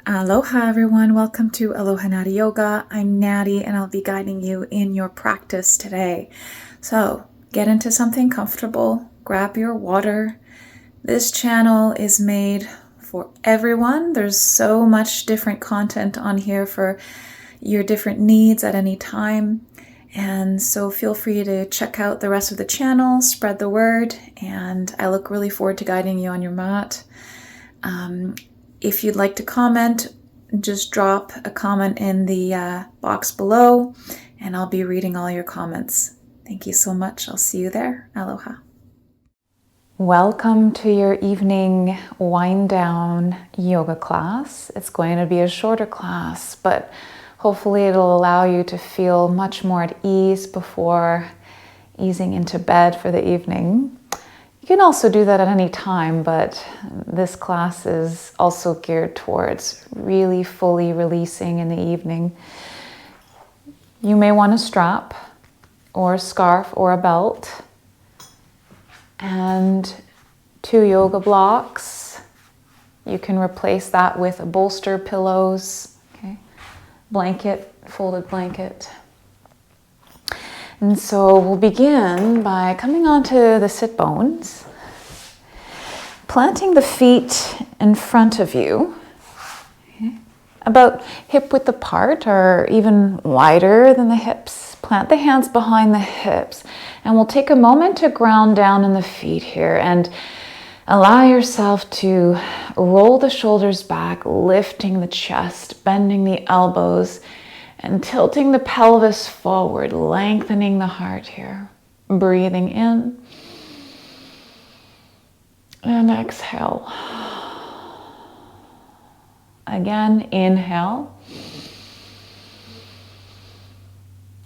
Aloha everyone, welcome to Aloha Nathie Yoga. I'm Nathie and I'll be guiding you in your practice today. So get into something comfortable, grab your water. This channel is made for everyone. There's so much different content on here for your different needs at any time. And so feel free to check out the rest of the channel, spread the word, and I look really forward to guiding you on your mat. If you'd like to comment, just drop a comment in the box below and I'll be reading all your comments. Thank you so much. I'll see you there. Aloha. Welcome to your evening wind down yoga class. It's going to be a shorter class, but hopefully it'll allow you to feel much more at ease before easing into bed for the evening. You can also do that at any time, but this class is also geared towards really fully releasing in the evening. You may want a strap or a scarf or a belt and 2 yoga blocks. You can replace that with a bolster, pillows, okay? Blanket, folded blanket. And so we'll begin by coming onto the sit bones, planting the feet in front of you, okay, about hip width apart or even wider than the hips. Plant the hands behind the hips, and we'll take a moment to ground down in the feet here and allow yourself to roll the shoulders back, lifting the chest, bending the elbows, and tilting the pelvis forward, lengthening the heart here. Breathing in and exhale. Again, inhale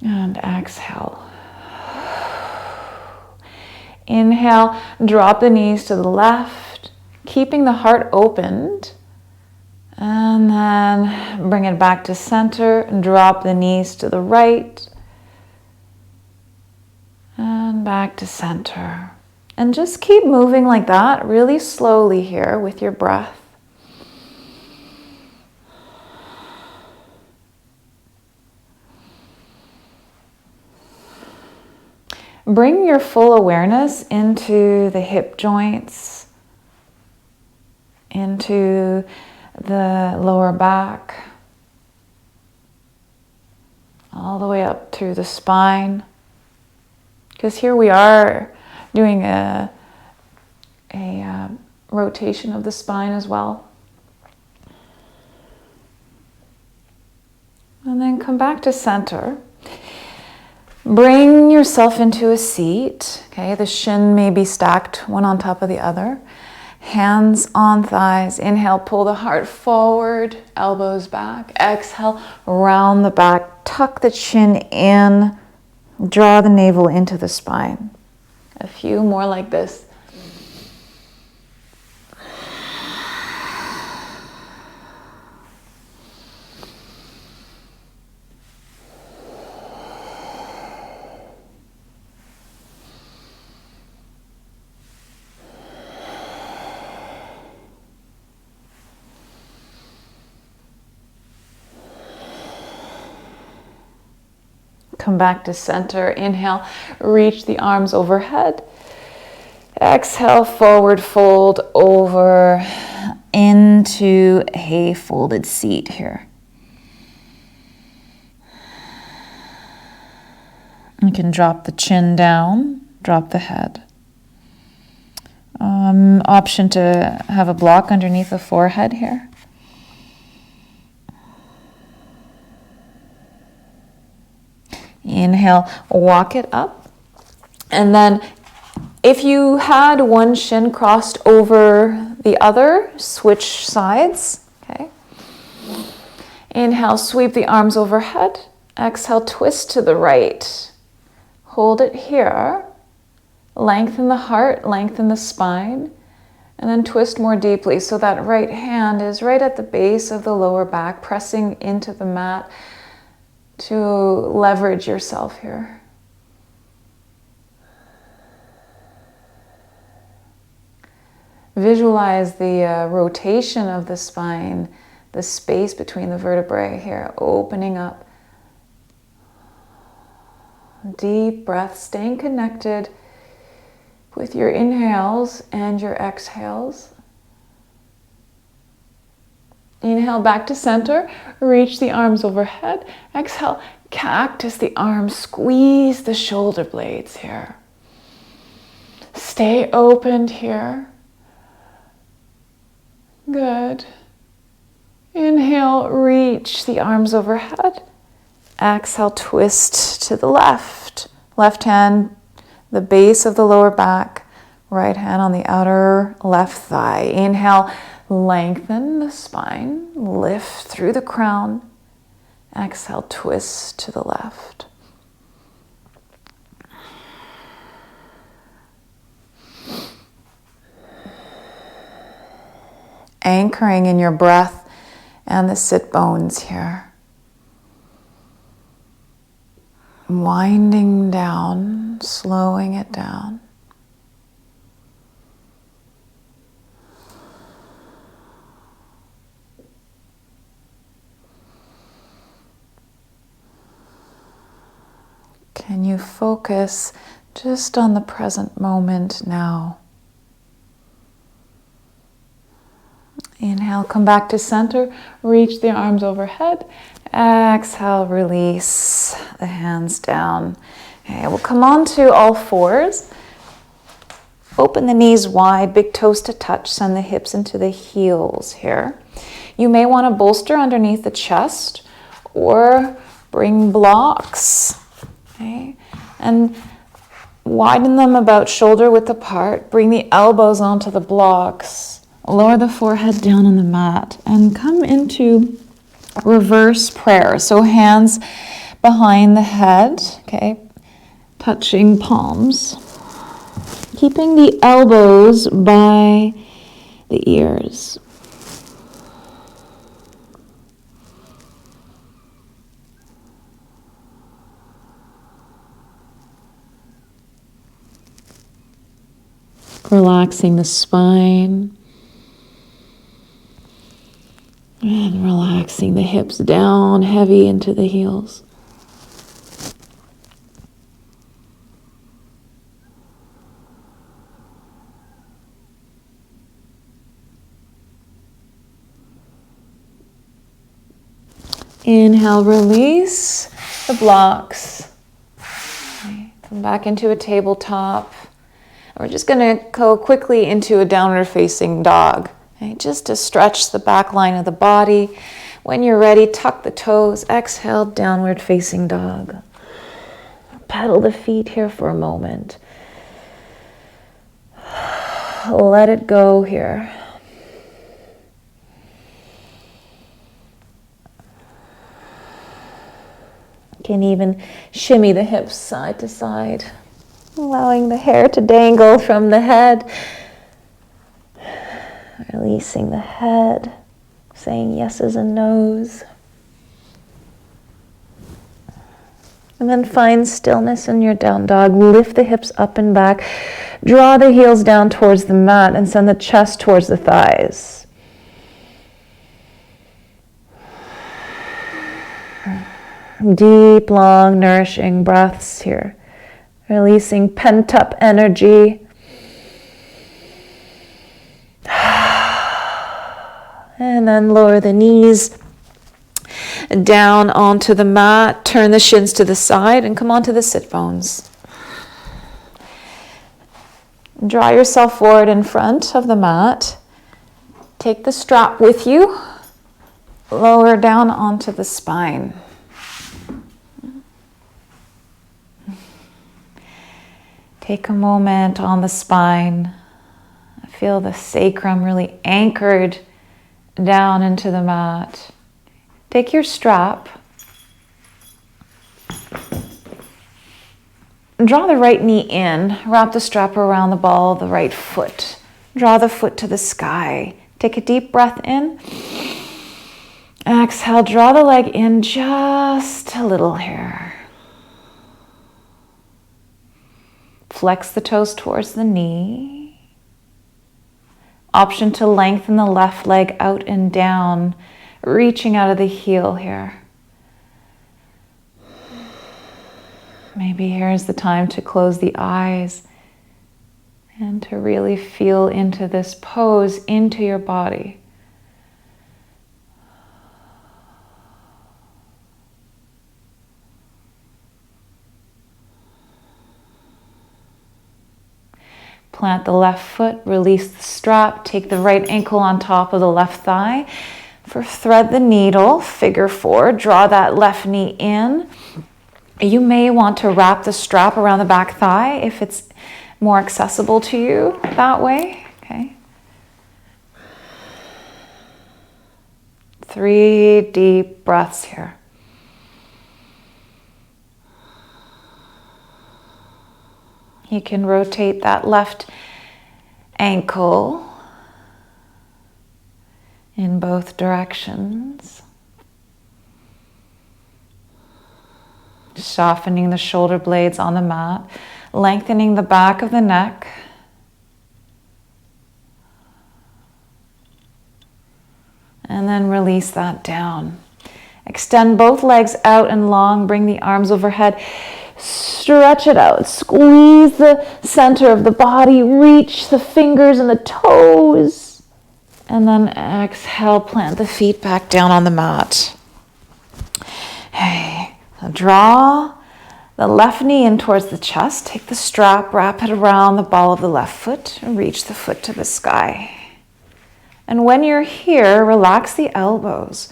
and exhale. Inhale, drop the knees to the left, keeping the heart opened. And then bring it back to center and drop the knees to the right and back to center. And just keep moving like that, really slowly here with your breath. Bring your full awareness into the hip joints, into the lower back, all the way up through the spine. Because here we are doing a rotation of the spine as well. And then come back to center. Bring yourself into a seat. Okay, the shin may be stacked one on top of the other. Hands on thighs. Inhale, pull the heart forward, elbows back. Exhale, round the back, tuck the chin in, draw the navel into the spine. A few more like this. Come back to center. Inhale, reach the arms overhead. Exhale, forward fold over into a folded seat here. You can drop the chin down, drop the head. Option to have a block underneath the forehead here. Inhale, walk it up. And then if you had one shin crossed over the other, switch sides. Okay. Inhale, sweep the arms overhead. Exhale, twist to the right. Hold it here. Lengthen the heart, lengthen the spine. And then twist more deeply so that right hand is right at the base of the lower back, pressing into the mat to leverage yourself here. Visualize the rotation of the spine, the space between the vertebrae here, opening up. Deep breath, staying connected with your inhales and your exhales. Inhale back to center, reach the arms overhead. Exhale, cactus the arms, squeeze the shoulder blades here. Stay opened here. Good. Inhale, reach the arms overhead. Exhale, twist to the left. Left hand, the base of the lower back. Right hand on the outer left thigh. Inhale, lengthen the spine. Lift through the crown. Exhale, twist to the left. Anchoring in your breath and the sit bones here. Winding down, slowing it down. Can you focus just on the present moment now? Inhale, come back to center, reach the arms overhead. Exhale, release the hands down. Okay, we'll come on to all fours. Open the knees wide, big toes to touch, send the hips into the heels here. You may want to bolster underneath the chest or bring blocks. Okay, and widen them about shoulder width apart. Bring the elbows onto the blocks. Lower the forehead down on the mat and come into reverse prayer. So hands behind the head, okay, touching palms. Keeping the elbows by the ears. Relaxing the spine. And relaxing the hips down, heavy into the heels. Inhale, release the blocks. Okay, come back into a tabletop. We're just going to go quickly into a downward facing dog. Okay, just to stretch the back line of the body. When you're ready, tuck the toes. Exhale, downward facing dog. Pedal the feet here for a moment. Let it go here. You can even shimmy the hips side to side, allowing the hair to dangle from the head. Releasing the head, saying yeses and nos. And then find stillness in your down dog. Lift the hips up and back. Draw the heels down towards the mat and send the chest towards the thighs. Deep, long, nourishing breaths here. Releasing pent-up energy. And then lower the knees down onto the mat. Turn the shins to the side and come onto the sit bones. Draw yourself forward in front of the mat. Take the strap with you. Lower down onto the spine. Take a moment on the spine. Feel the sacrum really anchored down into the mat. Take your strap. Draw the right knee in. Wrap the strap around the ball of the right foot. Draw the foot to the sky. Take a deep breath in. Exhale, draw the leg in just a little here. Flex the toes towards the knee. Option to lengthen the left leg out and down, reaching out of the heel here. Maybe here's the time to close the eyes and to really feel into this pose, into your body. Plant the left foot, release the strap, take the right ankle on top of the left thigh. For thread the needle, figure 4, draw that left knee in. You may want to wrap the strap around the back thigh if it's more accessible to you that way. Okay. 3 deep breaths here. You can rotate that left ankle in both directions. Softening the shoulder blades on the mat, lengthening the back of the neck. And then release that down. Extend both legs out and long, bring the arms overhead. Stretch it out, squeeze the center of the body, reach the fingers and the toes, and then exhale, plant the feet back down on the mat. Hey, so draw the left knee in towards the chest, take the strap, wrap it around the ball of the left foot, and reach the foot to the sky. And when you're here, relax the elbows.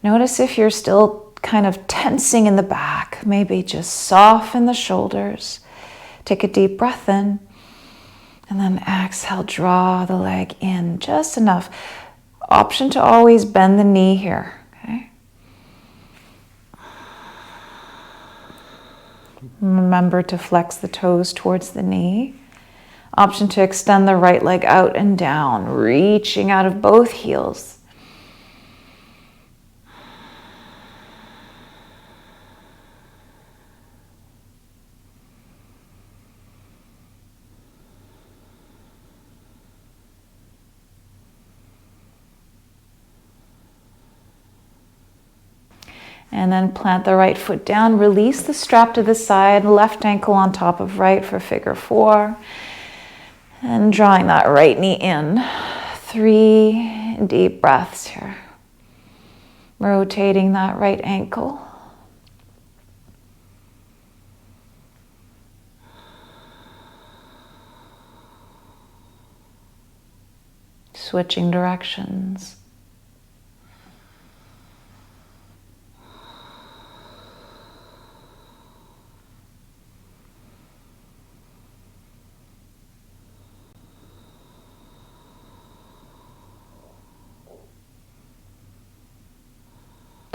Notice if you're still kind of tensing in the back, maybe just soften the shoulders. Take a deep breath in, and then exhale, draw the leg in just enough. Option to always bend the knee here, okay? Remember to flex the toes towards the knee. Option to extend the right leg out and down, reaching out of both heels. And then plant the right foot down, release the strap to the side, left ankle on top of right for figure 4. And drawing that right knee in. 3 deep breaths here. Rotating that right ankle. Switching directions.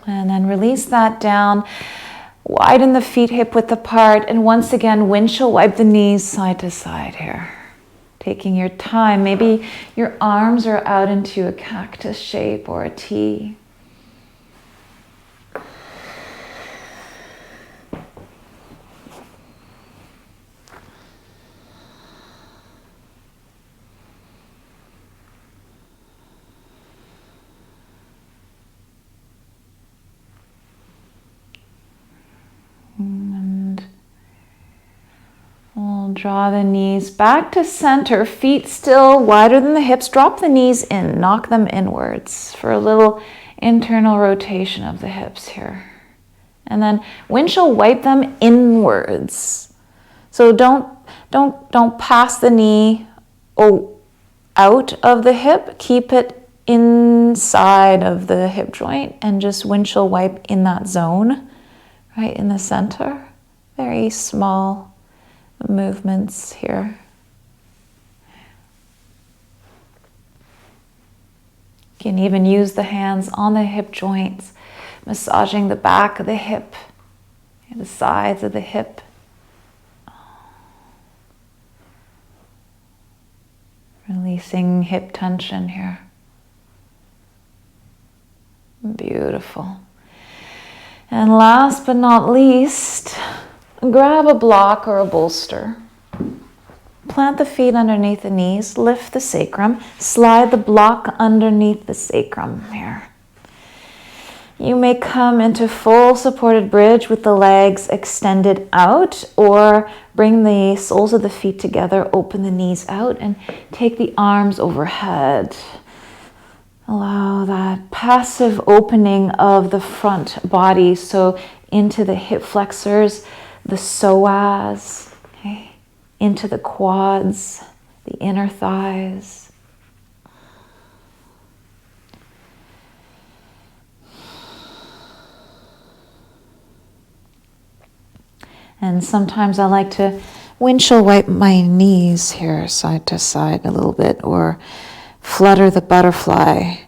And then release that down, widen the feet hip width apart, and once again, windshield wipe the knees side to side here. Taking your time, maybe your arms are out into a cactus shape or a T. And we'll draw the knees back to center, feet still wider than the hips. Drop the knees in, knock them inwards for a little internal rotation of the hips here. And then windshield wipe them inwards. So don't pass the knee out of the hip. Keep it inside of the hip joint and just windshield wipe in that zone. Right in the center, very small movements here. You can even use the hands on the hip joints, massaging the back of the hip, the sides of the hip. Releasing hip tension here. Beautiful. And last but not least, grab a block or a bolster. Plant the feet underneath the knees, lift the sacrum, slide the block underneath the sacrum here. You may come into full supported bridge with the legs extended out, or bring the soles of the feet together, open the knees out, and take the arms overhead. Allow that passive opening of the front body, so into the hip flexors, the psoas, okay, into the quads, the inner thighs. And sometimes I like to windshield wipe my knees here side to side a little bit, or flutter the butterfly.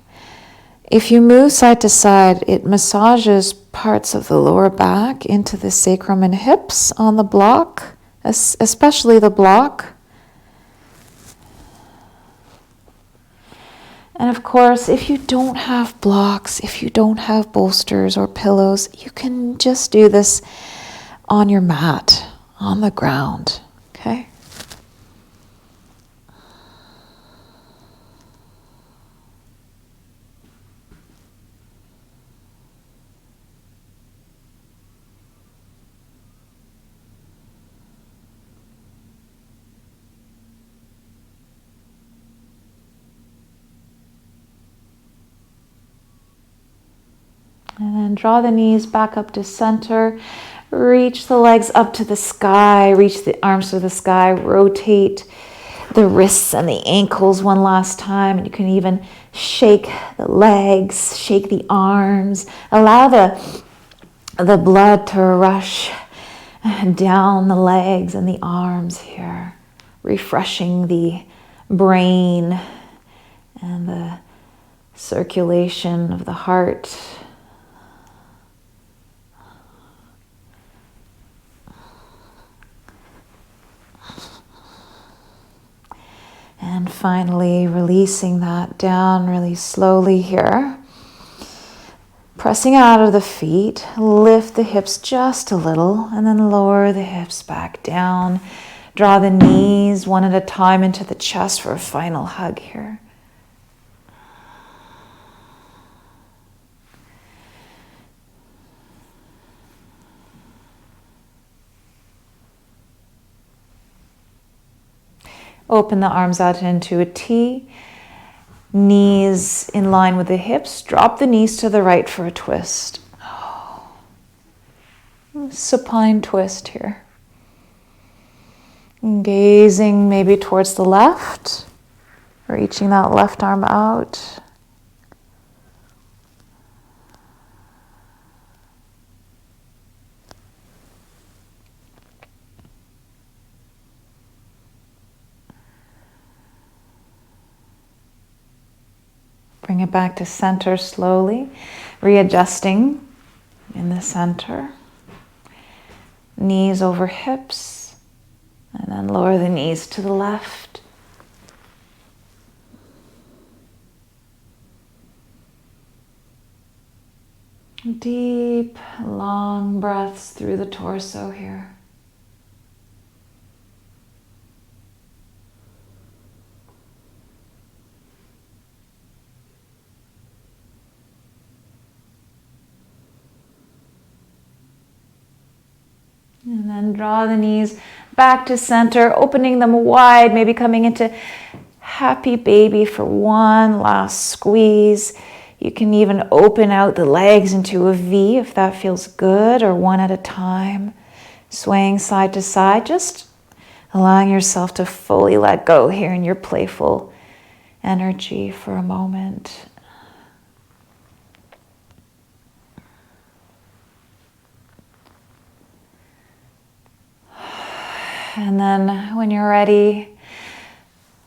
If you move side to side, it massages parts of the lower back into the sacrum and hips on the block, especially the block. And of course, if you don't have blocks, if you don't have bolsters or pillows, you can just do this on your mat, on the ground, okay? And then draw the knees back up to center. Reach the legs up to the sky. Reach the arms to the sky. Rotate the wrists and the ankles one last time. And you can even shake the legs, shake the arms. Allow the blood to rush down the legs and the arms here. Refreshing the brain and the circulation of the heart. And finally, releasing that down really slowly here. Pressing out of the feet, lift the hips just a little, and then lower the hips back down. Draw the knees one at a time into the chest for a final hug here. Open the arms out into a T. Knees in line with the hips. Drop the knees to the right for a twist. Supine twist here. Gazing maybe towards the left. Reaching that left arm out. Bring it back to center slowly, readjusting in the center. Knees over hips, and then lower the knees to the left. Deep, long breaths through the torso here. And then draw the knees back to center, opening them wide, maybe coming into happy baby for one last squeeze. You can even open out the legs into a V if that feels good, or one at a time. Swaying side to side, just allowing yourself to fully let go here in your playful energy for a moment. And then when you're ready,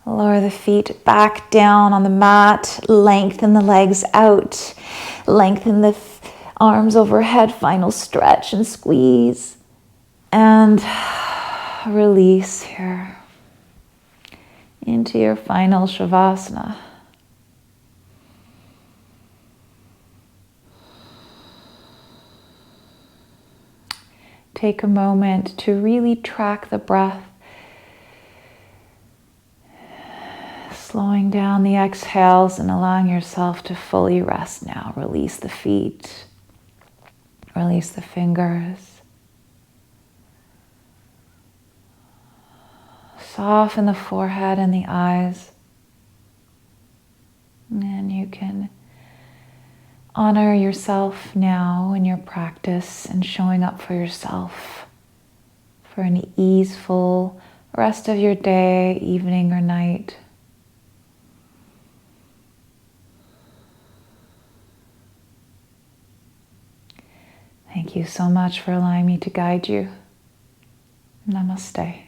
lower the feet back down on the mat, lengthen the legs out, lengthen the arms overhead, final stretch and squeeze, and release here into your final Shavasana. Take a moment to really track the breath, slowing down the exhales and allowing yourself to fully rest now. Release the feet. Release the fingers. Soften the forehead and the eyes. And you can honor yourself now in your practice and showing up for yourself for an easeful rest of your day, evening or night. Thank you so much for allowing me to guide you. Namaste.